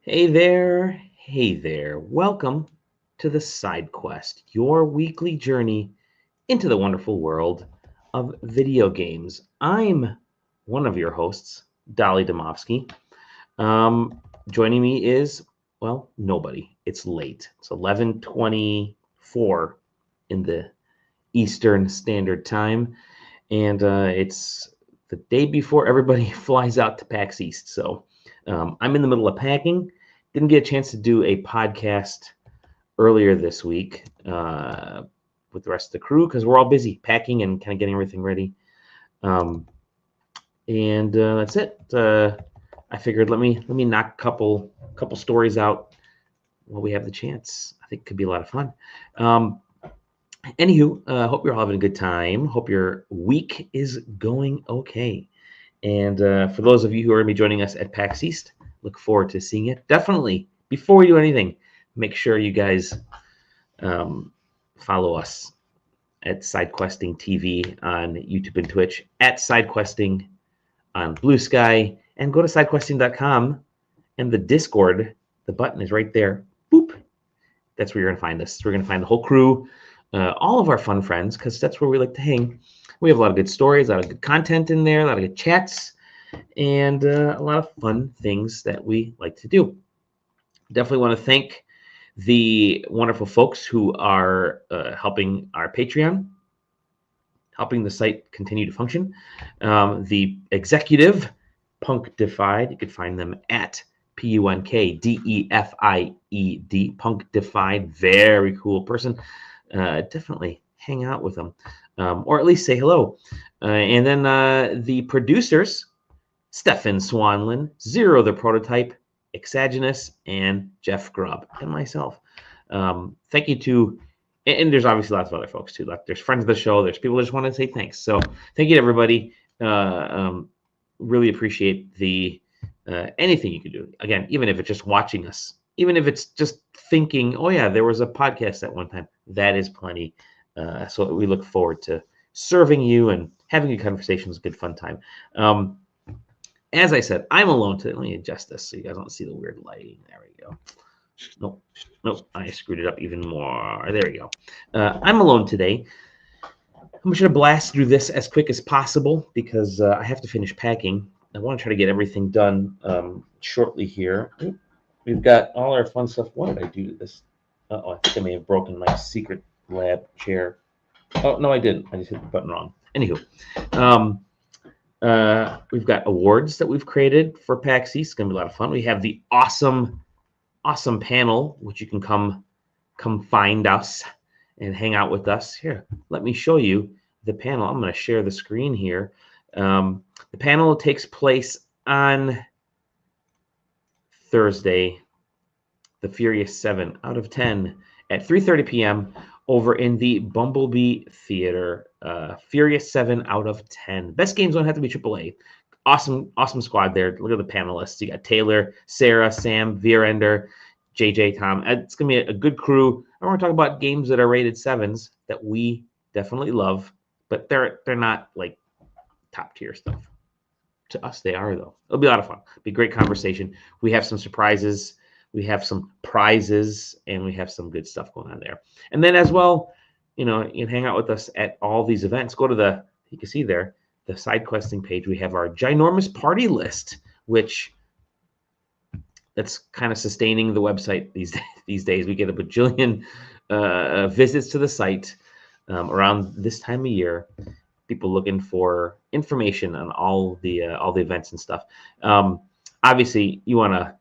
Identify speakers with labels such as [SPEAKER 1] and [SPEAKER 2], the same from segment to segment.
[SPEAKER 1] Hey there. Welcome to the SideQuest, your weekly journey into the wonderful world of video games. I'm one of your hosts, Dolly Domofsky. Um, Joining me is, well, nobody. It's late. It's 11:24 in the Eastern Standard Time, and it's the day before everybody flies out to PAX East. So I'm in the middle of packing. Didn't get a chance to do a podcast earlier this week with the rest of the crew because we're all busy packing and kind of getting everything ready. Um, and that's it. I figured let me knock a couple stories out while we have the chance. I think it could be a lot of fun. Anywho, hope you're all having a good time. Hope your week is going okay. And for those of you who are going to be joining us at PAX East, look forward to seeing it. Definitely, before we do anything, make sure you guys follow us at SideQuesting TV on YouTube and Twitch, at SideQuesting on Blue Sky, and go to sidequesting.com. And the Discord, the button is right there. Boop. That's where you're going to find us. We're going to find the whole crew, all of our fun friends, because that's where we like to hang. We have a lot of good stories, a lot of good content in there, a lot of good chats, and a lot of fun things that we like to do. Definitely want to thank the wonderful folks who are helping our Patreon, helping the site continue to function. The executive, Punkdefied, you can find them at PUNKDEFIED, Punkdefied, very cool person. Definitely hang out with them, or at least say hello. And then the producers, Stefan Swanlin, Zero the Prototype, Exagenous, and Jeff Grubb, and myself. Thank you to, and there's obviously lots of other folks too. Like there's friends of the show, there's people that just want to say thanks. So thank you to everybody. Really appreciate the anything you can do. Again, even if it's just watching us, even if it's just thinking, oh yeah, there was a podcast at one time, that is plenty. So we look forward to serving you and having a conversation. It's a good fun time. As I said, I'm alone today. Let me adjust this so you guys don't see the weird lighting. There we go. Nope, I screwed it up even more. There we go. I'm alone today. I'm just going to blast through this as quick as possible because I have to finish packing. I want to try to get everything done shortly here. We've got all our fun stuff. What did I do to this? Oh, I think I may have broken my secret lab chair. Oh, no, I didn't. I just hit the button wrong. Anywho, we've got awards that we've created for PAX East. It's going to be a lot of fun. We have the awesome panel, which you can come find us and hang out with us. Here, let me show you the panel. I'm going to share the screen here. The panel takes place on Thursday, the Furious 7 out of 10 at 3:30 p.m. over in the Bumblebee Theater. Furious 7 out of 10. Best games don't have to be AAA. Awesome squad there. Look at the panelists. You got Taylor, Sarah, Sam, Virender, JJ, Tom. It's going to be a good crew. I want to talk about games that are rated 7s that we definitely love, but they're not like top tier stuff. To us, they are, though. It'll be a lot of fun. It'll be a great conversation. We have some surprises. We have some prizes, and we have some good stuff going on there. And then as well, you can hang out with us at all these events. Go to you can see there, the SideQuesting page. We have our ginormous party list, which that's kind of sustaining the website these days. We get a bajillion visits to the site around this time of year. People looking for information on all the events and stuff. Obviously, you want to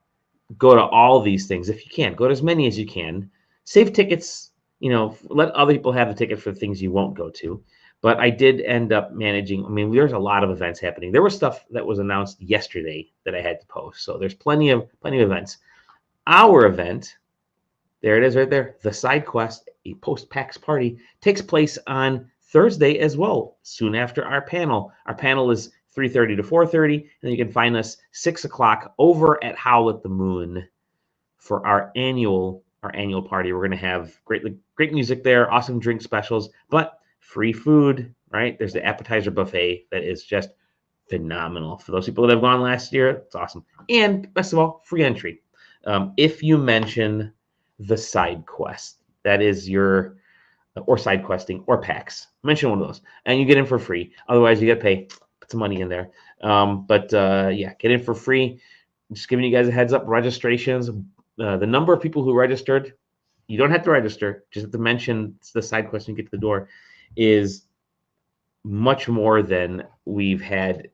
[SPEAKER 1] go to all these things if you can. Go to as many as you can. Save tickets. Let other people have the ticket for the things you won't go to. But I did end up managing. I mean, there's a lot of events happening. There was stuff that was announced yesterday that I had to post. So there's plenty of events. Our event, there it is right there. The SideQuest, a post-PAX party, takes place on Thursday as well, soon after our panel. Our panel is 3:30 to 4:30, and you can find us 6 o'clock over at Howl at the Moon for our annual party. We're going to have great music there, awesome drink specials, but free food, right? There's the appetizer buffet that is just phenomenal. For those people that have gone last year, it's awesome. And best of all, free entry. if you mention the side quest. That is your, or side questing or PAX. Mention one of those, and you get in for free. Otherwise, you got to pay, put some money in there. Yeah, get in for free. Just giving you guys a heads up. Registrations, the number of people who registered, you don't have to register. Just have to mention the side quest and get to the door, is much more than we've had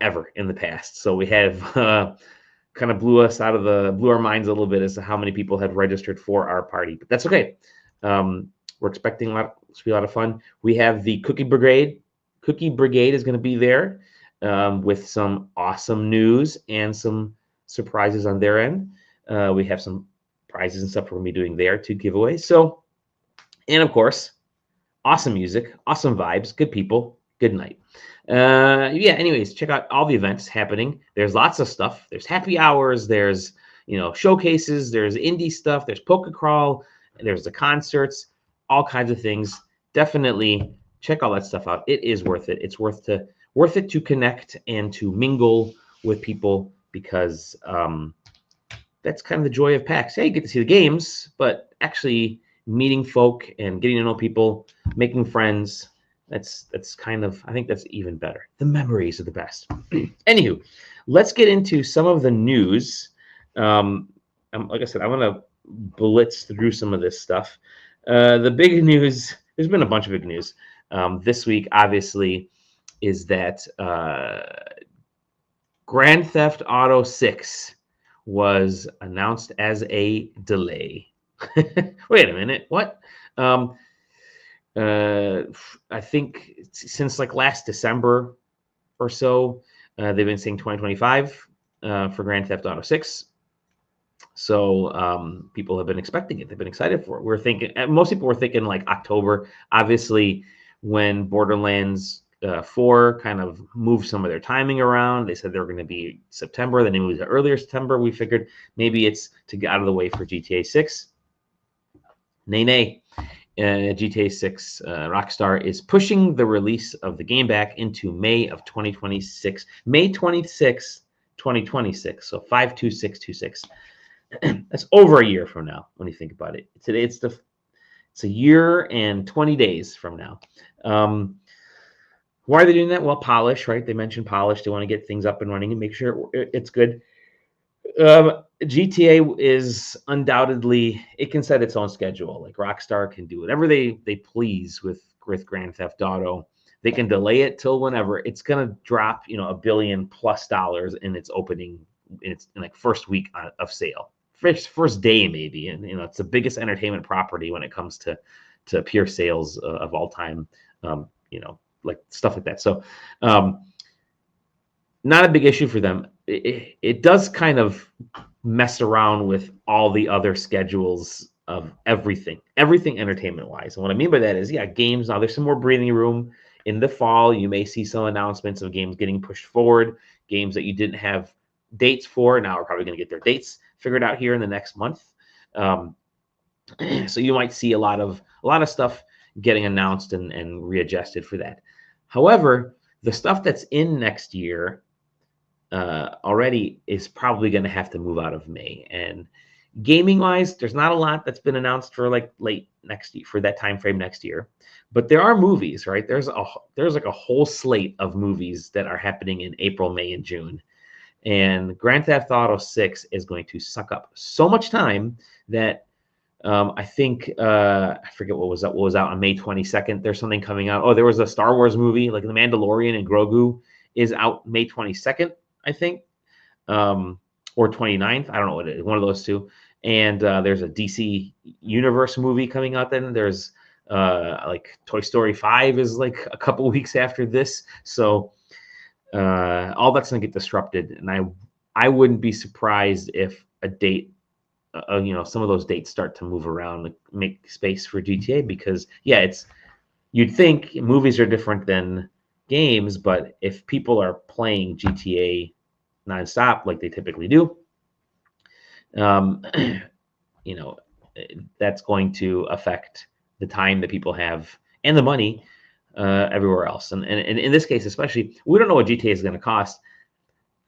[SPEAKER 1] ever in the past. So we have kind of blew our minds a little bit as to how many people had registered for our party, but that's okay. We're expecting to be a lot of fun. We have the Cookie Brigade. Cookie Brigade is going to be there with some awesome news and some surprises on their end. We have some prizes and stuff we're going to be doing there to giveaways. So, and of course, awesome music, awesome vibes, good people, good night. Yeah, anyways, check out all the events happening. There's lots of stuff. There's happy hours, there's, showcases, there's indie stuff, there's Poke Crawl, there's the concerts, all kinds of things. Definitely check all that stuff out. It is worth it. It's worth it to connect and to mingle with people, because that's kind of the joy of PAX. Yeah, you get to see the games, but actually meeting folk and getting to know people, making friends, that's kind of, I think that's even better. The memories are the best. Anywho, let's get into some of the news. Like I said, I'm going to blitz through some of this stuff. The big news, there's been a bunch of big news this week, obviously, is that Grand Theft Auto 6 was announced as a delay. Wait a minute, what? I think since like last December or so, they've been saying 2025 for Grand Theft Auto 6. So people have been expecting it. They've been excited for it. We're thinking, most people were thinking like October. Obviously, when Borderlands 4 kind of moved some of their timing around, they said they were going to be September. Then they moved to earlier September. We figured maybe it's to get out of the way for GTA 6. Nay. GTA 6 Rockstar is pushing the release of the game back into May of 2026. May 26, 2026. So 5/26/26. That's over a year from now when you think about it. Today it's a year and 20 days from now. Why are they doing that? Well, polish, right? They mentioned polish. They want to get things up and running and make sure it's good. GTA is undoubtedly, it can set its own schedule. Like Rockstar can do whatever they please with Grand Theft Auto. They can delay it till whenever. It's gonna drop, $1 billion+ in its opening, in its like first week of sale, first day maybe, and it's the biggest entertainment property when it comes to pure sales of all time. Like stuff like that. So, not a big issue for them. It does kind of mess around with all the other schedules of everything entertainment wise. And what I mean by that is, yeah, games, now there's some more breathing room. In the fall, you may see some announcements of games getting pushed forward, games that you didn't have dates for. Now are probably going to get their dates figured out here in the next month. So you might see a lot of stuff getting announced and readjusted for that. However, the stuff that's in next year already is probably going to have to move out of May. And gaming wise, there's not a lot that's been announced for like late next year, for that time frame next year. But there are movies, right? There's like a whole slate of movies that are happening in April, May, and June. And Grand Theft Auto 6 is going to suck up so much time that I think I forget what was out on May 22nd. There's something coming out. Oh, there was a Star Wars movie, like The Mandalorian and Grogu is out May 22nd, I think, or 29th. I don't know what it is, one of those two. And there's a DC Universe movie coming out then. There's like Toy Story 5 is like a couple weeks after this. So all that's going to get disrupted. And I wouldn't be surprised if a date, some of those dates start to move around to make space for GTA, because you'd think movies are different than games, but if people are playing GTA nonstop like they typically do, that's going to affect the time that people have and the money everywhere else. And in this case, especially, we don't know what GTA is going to cost.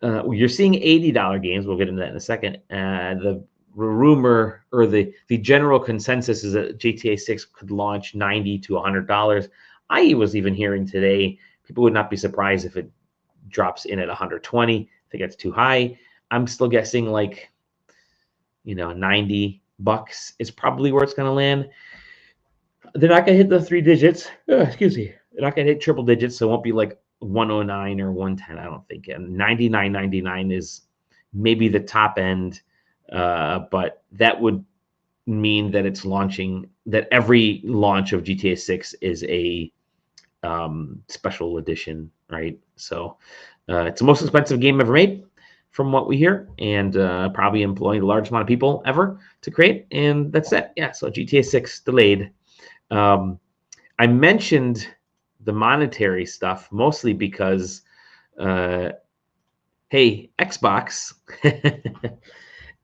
[SPEAKER 1] You're seeing $80 games. We'll get into that in a second. The rumor or the general consensus is that GTA 6 could launch $90 to $100. I was even hearing today people would not be surprised if it drops in at 120. I think that's too high. I'm still guessing like, $90 is probably where it's going to land. They're not going to hit the 3 digits. Excuse me. They're not going to hit triple digits, so it won't be like 109 or 110, I don't think. And 99.99 is maybe the top end, but that would mean that it's launching, that every launch of GTA 6 is a special edition, right? So it's the most expensive game ever made, from what we hear, and probably employing a large amount of people ever to create, and that's it. Yeah, so GTA 6 delayed. I mentioned the monetary stuff mostly because, hey, Xbox,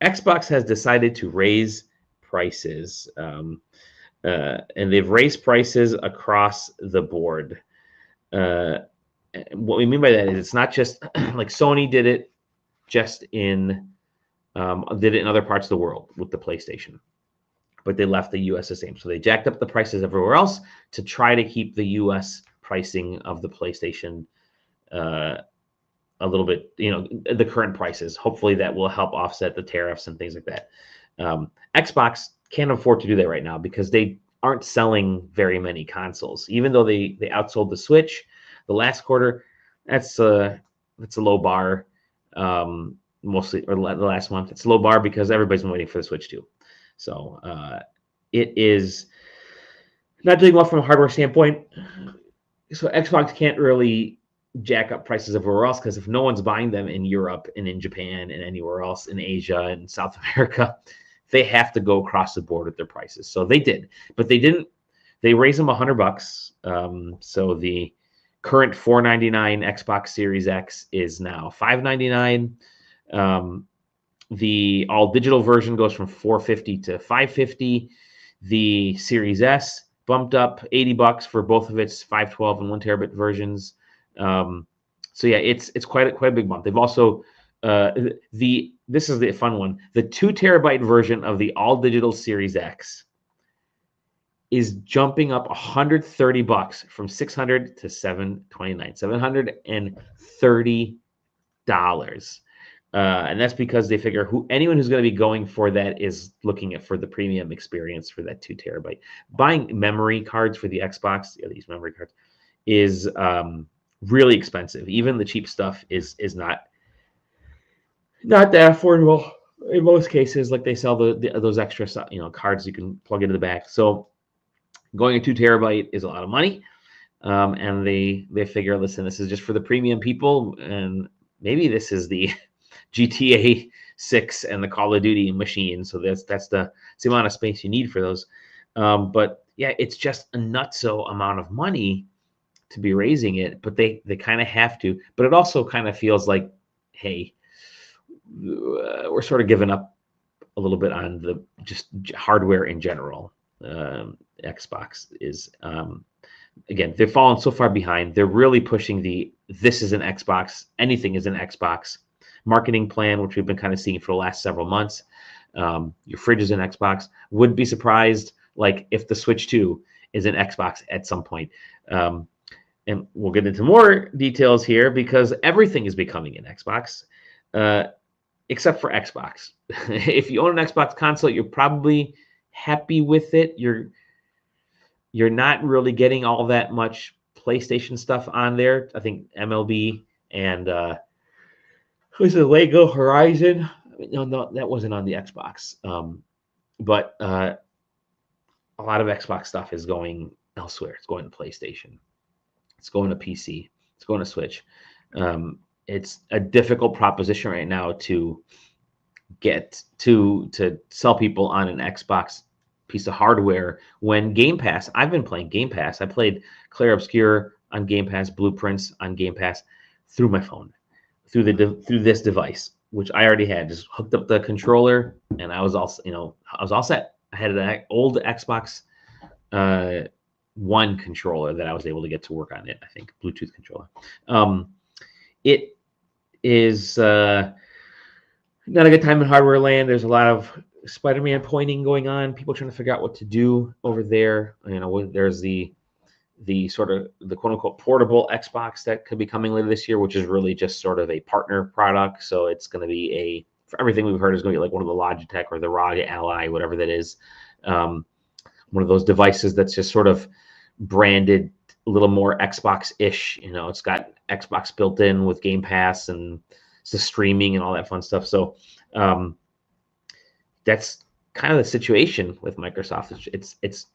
[SPEAKER 1] Xbox has decided to raise prices, and they've raised prices across the board. What we mean by that is it's not just like Sony did it just in other parts of the world with the PlayStation, but they left the US the same. So they jacked up the prices everywhere else to try to keep the US pricing of the PlayStation a little bit, the current prices. Hopefully that will help offset the tariffs and things like that. Xbox can't afford to do that right now because they aren't selling very many consoles, even though they outsold the Switch the last quarter. That's a low bar, mostly, or the last month. It's a low bar because everybody's been waiting for the Switch 2. So it is not doing well from a hardware standpoint. So Xbox can't really jack up prices everywhere else because if no one's buying them in Europe and in Japan and anywhere else in Asia and South America, they have to go across the board with their prices. So they did, but they didn't. They raised them $100. So the current $499 Xbox Series X is now $599. The all digital version goes from $450 to $550. The Series S bumped up $80 for both of its 512 and 1 terabit versions. So yeah, it's quite a big bump. They've also this is the fun one. The 2 terabyte version of the all digital Series X is jumping up $130 from $600 to $729. $730. And that's because they figure anyone who's going to be going for that is looking for the premium experience for that 2 terabyte. Buying memory cards for the Xbox, these memory cards, is really expensive. Even the cheap stuff is not that affordable in most cases. Like they sell those extra cards you can plug into the back. So going a 2 terabyte is a lot of money, and they figure, listen, this is just for the premium people, and maybe this is the GTA 6 and the Call of Duty machine. So that's the amount of space you need for those. But yeah, it's just a nutso amount of money to be raising it, but they kind of have to. But it also kind of feels like, hey, we're sort of giving up a little bit on the just hardware in general. Xbox is, again, they've fallen so far behind. They're really pushing this is an Xbox, anything is an Xbox marketing plan, which we've been kind of seeing for the last several months. Your fridge is an Xbox. Wouldn't be surprised like if the Switch 2 is an Xbox at some point. And we'll get into more details here because everything is becoming an Xbox, except for Xbox. If you own an Xbox console, you're probably happy with it. You're not really getting all that much PlayStation stuff on there. I think MLB and was it Lego Horizon? No, that wasn't on the Xbox. But a lot of Xbox stuff is going elsewhere. It's going to PlayStation. It's going to PC. It's going to Switch. It's a difficult proposition right now to get to sell people on an Xbox piece of hardware when Game Pass. I've been playing Game Pass. I played Clair Obscur on Game Pass, Blueprints on Game Pass through my phone, through this device, which I already had. Just hooked up the controller, and I was all set. I had an old Xbox One controller that I was able to get to work on it. I think Bluetooth controller. It is not a good time in hardware land. There's a lot of Spider-Man pointing going on. People trying to figure out what to do over there. You know, there's the sort of the quote unquote portable Xbox that could be coming later this year, which is really just sort of a partner product. So it's going to be for everything we've heard is going to be like one of the Logitech or the ROG Ally, whatever that is. One of those devices that's just sort of branded a little more Xbox-ish. You know, it's got Xbox built in with Game Pass and it's the streaming and all that fun stuff. So that's kind of the situation with Microsoft. It's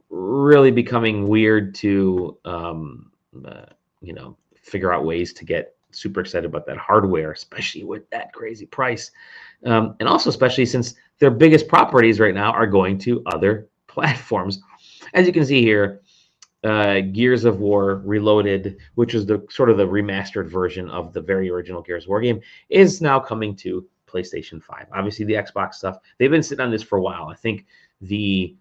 [SPEAKER 1] really becoming weird to you know, figure out ways to get super excited about that hardware, especially with that crazy price, and also especially since their biggest properties right now are going to other platforms. As you can see here, Gears of War Reloaded, which is the sort of the remastered version of the very original Gears of War game, is now coming to PlayStation 5. Obviously, the Xbox stuff, they've been sitting on this for a while. I think the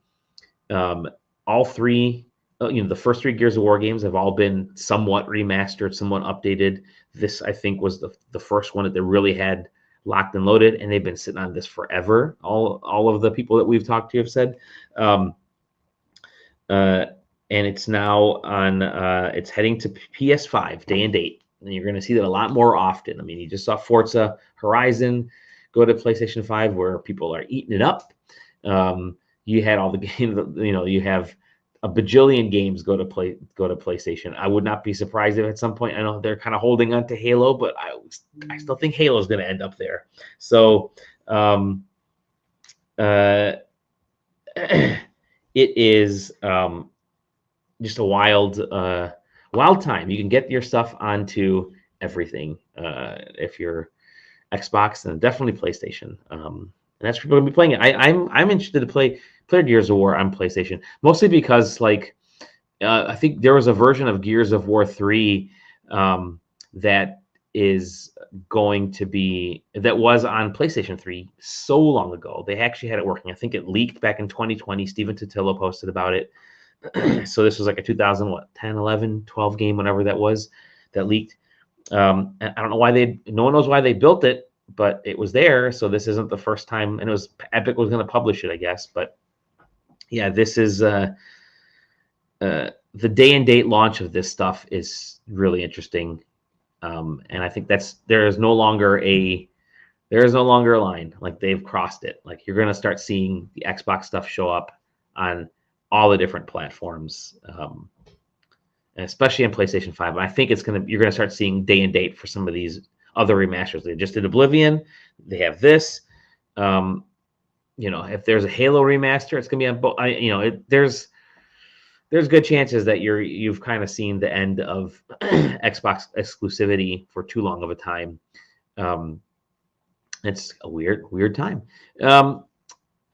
[SPEAKER 1] all three, you know, the first three Gears of War games have all been somewhat remastered, somewhat updated. This, I think, was the first one that they really had locked and loaded, and they've been sitting on this forever. All of the people that we've talked to have said, and it's now on. It's heading to PS5 day and date, and you're going to see that a lot more often. I mean, you just saw Forza Horizon go to PlayStation 5, where people are eating it up. You had all the games, you know, you have a bajillion games go to PlayStation. I would not be surprised if at some point, I know they're kind of holding on to Halo, but I still think Halo is going to end up there. So it is just a wild time. You can get your stuff onto everything if you're Xbox, and definitely PlayStation. And that's people gonna be playing it. I'm interested to play Gears of War on PlayStation, mostly because like I think there was a version of Gears of War 3 that is going to be that was on PlayStation 3 so long ago. They actually had it working. I think it leaked back in 2020. Steven Totillo posted about it. So this was like a 2010, 11, 12 game, whenever that was, that leaked. And I don't know why no one knows why they built it, but it was there. So this isn't the first time, and it was Epic was going to publish it, I guess. But yeah, this is the day and date launch of this stuff is really interesting. And I think there is no longer a line. Like, they've crossed it. Like, you're going to start seeing the Xbox stuff show up on all the different platforms, and especially on PlayStation 5. And I think you're going to start seeing day and date for some of these other remasters. They just did Oblivion. They have this. You know, if there's a Halo remaster, it's going to be on both. You know, there's good chances that you've kind of seen the end of Xbox exclusivity for too long of a time. It's a weird time.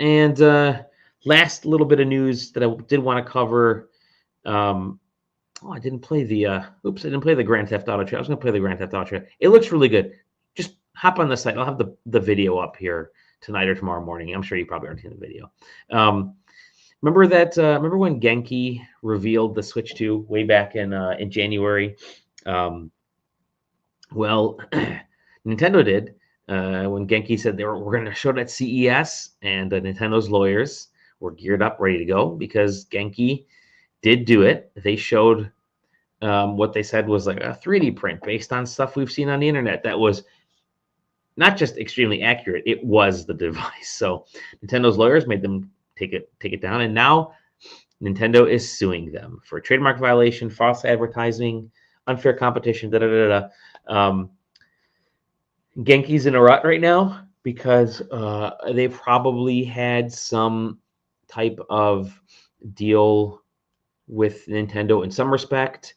[SPEAKER 1] And last little bit of news that I did want to cover. I didn't play the Grand Theft Auto trailer. I was going to play the Grand Theft Auto trailer. It looks really good. Just hop on the site. I'll have the video up here tonight or tomorrow morning. I'm sure you probably already seen the video. Remember when Genki revealed the Switch 2 way back in January? Well, Nintendo did when Genki said we're going to show it at CES, and Nintendo's lawyers were geared up, ready to go, because Genki did do it. They showed what they said was like a 3D print based on stuff we've seen on the internet that was not just extremely accurate, it was the device. So Nintendo's lawyers made them take it down, and now Nintendo is suing them for trademark violation, false advertising, unfair competition, Genki's in a rut right now because they probably had some type of deal with Nintendo in some respect.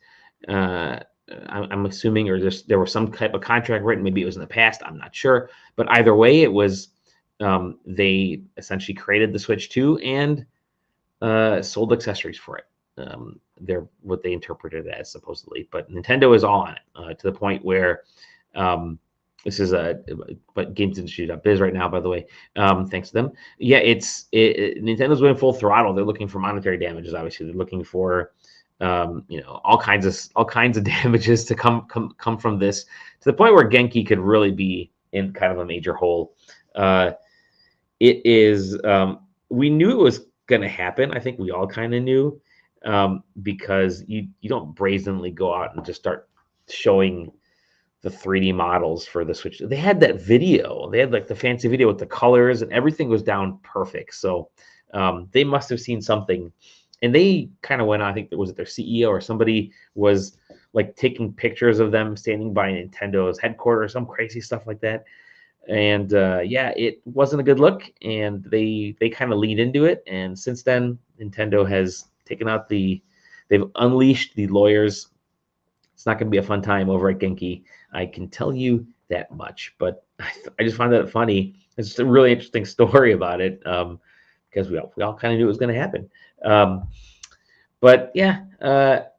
[SPEAKER 1] I'm assuming, or there was some type of contract written. Maybe it was in the past. I'm not sure. But either way, it was they essentially created the Switch 2 and sold accessories for it. They're what they interpreted it as, supposedly. But Nintendo is all on it to the point where this is but GamesIndustry.biz right now, by the way. Thanks to them. Yeah, Nintendo's going full throttle. They're looking for monetary damages. Obviously, they're looking for all kinds of damages to come from this, to the point where Genki could really be in kind of a major hole. it is. We knew it was going to happen. I think we all kind of knew, because you don't brazenly go out and just start showing the 3D models for the Switch. They had that video. They had like the fancy video with the colors and everything was down perfect. So they must have seen something, and they kind of went on. I think it was their CEO or somebody was like taking pictures of them standing by Nintendo's headquarters, some crazy stuff like that. And yeah, it wasn't a good look, and they kind of leaned into it. And since then, Nintendo has taken out they've unleashed the lawyers. It's not going to be a fun time over at Genki. I can tell you that much. But I just find that funny. It's just a really interesting story about it, because we all kind of knew it was going to happen. But yeah,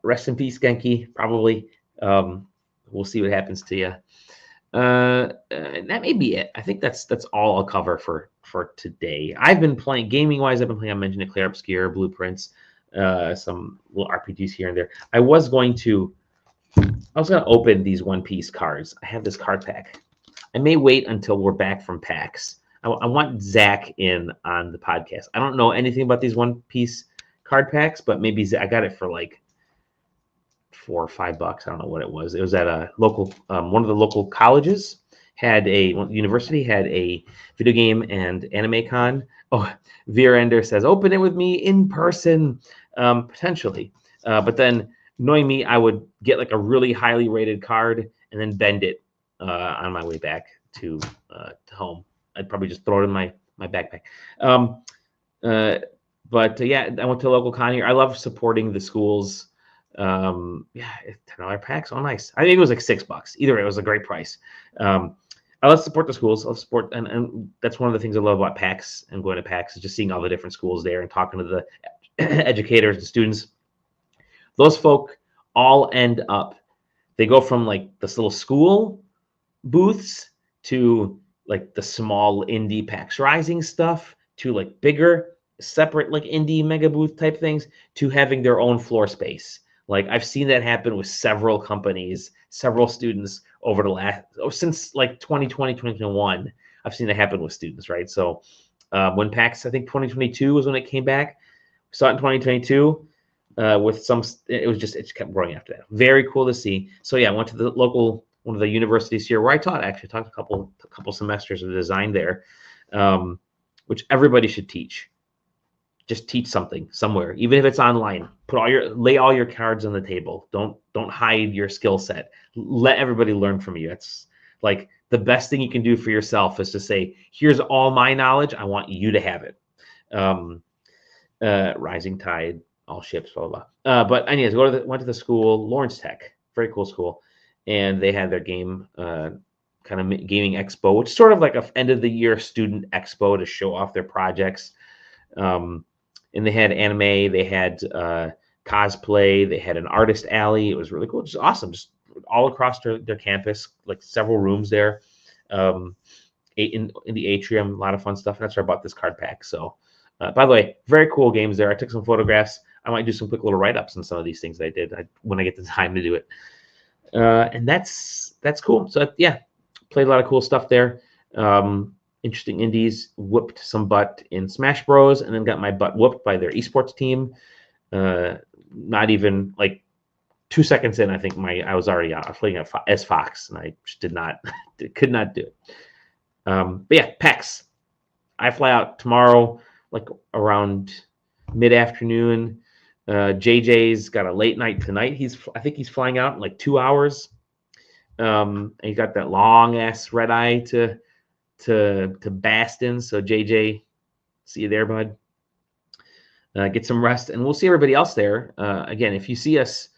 [SPEAKER 1] rest in peace, Genki. Probably. We'll see what happens to you. And that may be it. I think that's all I'll cover for today. I've been playing gaming wise. I've been playing. I mentioned it, Clair Obscure, Blueprints, some little RPGs here and there. I was going to open these One Piece cards. I have this card pack. I may wait until we're back from PAX. I want Zach in on the podcast. I don't know anything about these One Piece card packs, but maybe I got it for like $4 or $5. I don't know what it was. It was at a local, one of the local colleges university had a video game and anime con. Oh, Veer Ender says, open it with me in person, potentially. But then, knowing me, I would get like a really highly rated card and then bend it on my way back to home. I'd probably just throw it in my backpack. But yeah, I went to a local con here. I love supporting the schools. Yeah, $10 packs. Oh, nice. I think it was like $6. Either way, it was a great price. I love to support the schools. I'll support, and that's one of the things I love about PAX and going to PAX is just seeing all the different schools there and talking to the educators, the students. Those folk all end up. They go from like this little school booths to like the small indie PAX Rising stuff to like bigger separate like indie mega booth type things to having their own floor space. Like I've seen that happen with several companies, several students over the since like 2020, 2021. I've seen that happen with students, right? So when PAX, I think 2022 was when it came back. We saw it in 2022 with some, it just kept growing after that. Very cool to see. So yeah, I went to the local, one of the universities here where I taught a couple semesters of design there, which everybody should teach. Just teach something somewhere, even if it's online. Lay all your cards on the table. Don't hide your skill set. Let everybody learn from you. It's like the best thing you can do for yourself is to say, here's all my knowledge. I want you to have it. Rising tide, all ships, blah, blah, blah. But anyways, went to the school, Lawrence Tech, very cool school. And they had their game, kind of gaming expo, which is sort of like a end of the year student expo to show off their projects. And they had anime, they had cosplay, they had an artist alley. It was really cool, just awesome, just all across their campus, like several rooms there, in the atrium, a lot of fun stuff. And that's where I bought this card pack. So, by the way, very cool games there. I took some photographs. I might do some quick little write-ups on some of these things I did when I get the time to do it. And that's cool. So yeah, played a lot of cool stuff there. Interesting indies, whooped some butt in Smash Bros, and then got my butt whooped by their esports team. Not even like 2 seconds in, I think I was already out. I was playing as Fox, and I just could not do it. But yeah, PAX. I fly out tomorrow, like around mid-afternoon. JJ's got a late night tonight. I think he's flying out in like 2 hours. And he got that long ass red eye to Baston. So JJ, see you there, bud. Get some rest, and we'll see everybody else there. Again, if you see us,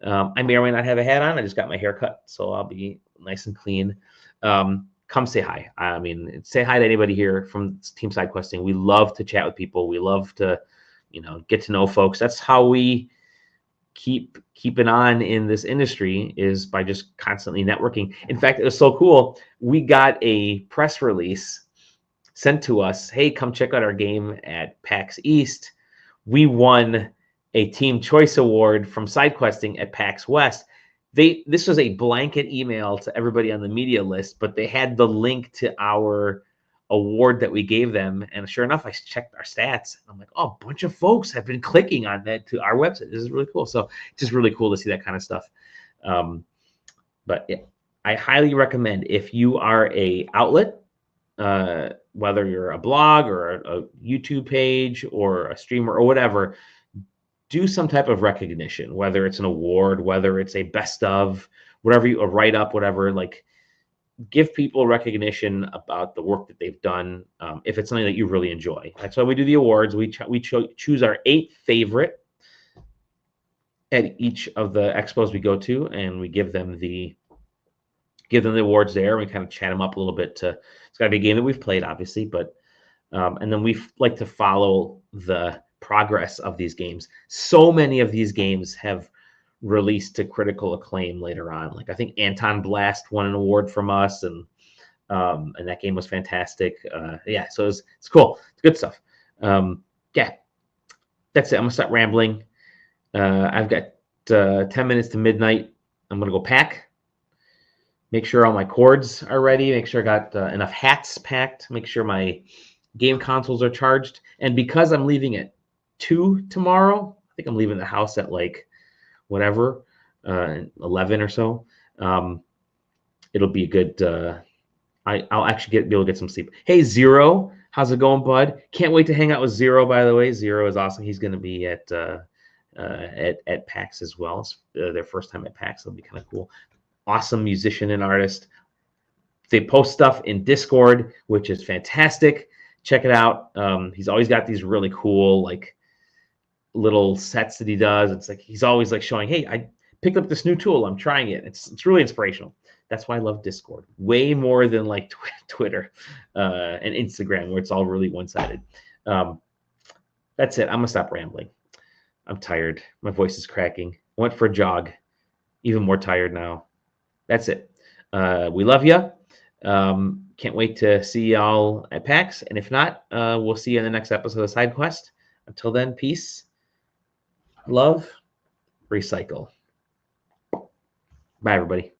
[SPEAKER 1] I may or may not have a hat on. I just got my hair cut, so I'll be nice and clean. Come say hi. I mean, say hi to anybody here from Team SideQuesting. We love to chat with people. We love to, get to know folks. That's how we keep it on in this industry, is by just constantly networking. In fact, it was so cool. We got a press release sent to us. Hey, come check out our game at PAX East. We won a Team Choice Award from SideQuesting at PAX West. This was a blanket email to everybody on the media list, but they had the link to our award that we gave them. And sure enough, I checked our stats. And I'm like, oh, a bunch of folks have been clicking on that to our website. This is really cool. So it's just really cool to see that kind of stuff. But I highly recommend, if you are a outlet, whether you're a blog or a YouTube page or a streamer or whatever, do some type of recognition, whether it's an award, whether it's a best of, whatever, a write up, whatever. Like, give people recognition about the work that they've done. If it's something that you really enjoy, that's why we do the awards. We choose our 8 favorite at each of the expos we go to, and we give them the awards there. We kind of chat them up a little bit. It's got to be a game that we've played, obviously, but and then we like to follow the progress of these games. So many of these games have released to critical acclaim later on. Like, I think Anton Blast won an award from us, and that game was fantastic. Yeah, so it's cool. It's good stuff. Yeah, that's it. I'm gonna stop rambling. I've got 10 minutes to midnight. I'm gonna go pack. Make sure all my cords are ready. Make sure I got enough hats packed. Make sure my game consoles are charged. And because I'm leaving at 2 tomorrow, I think I'm leaving the house at like whatever, 11 or so. It'll be a good. I'll actually be able to get some sleep. Hey, Zero, how's it going, bud? Can't wait to hang out with Zero. By the way, Zero is awesome. He's going to be at PAX as well. It's their first time at PAX. It'll be kind of cool. Awesome musician and artist. They post stuff in Discord, which is fantastic. Check it out. He's always got these really cool, like, little sets that he does. It's like he's always like showing, hey, I picked up this new tool. I'm trying it. It's really inspirational. That's why I love Discord way more than like Twitter and Instagram, where it's all really one-sided. That's it. I'm gonna stop rambling. I'm tired. My voice is cracking. I went for a jog. Even more tired now. That's it. We love you. Can't wait to see y'all at PAX. And if not, we'll see you in the next episode of SideQuest. Until then, peace, love, recycle. Bye, everybody.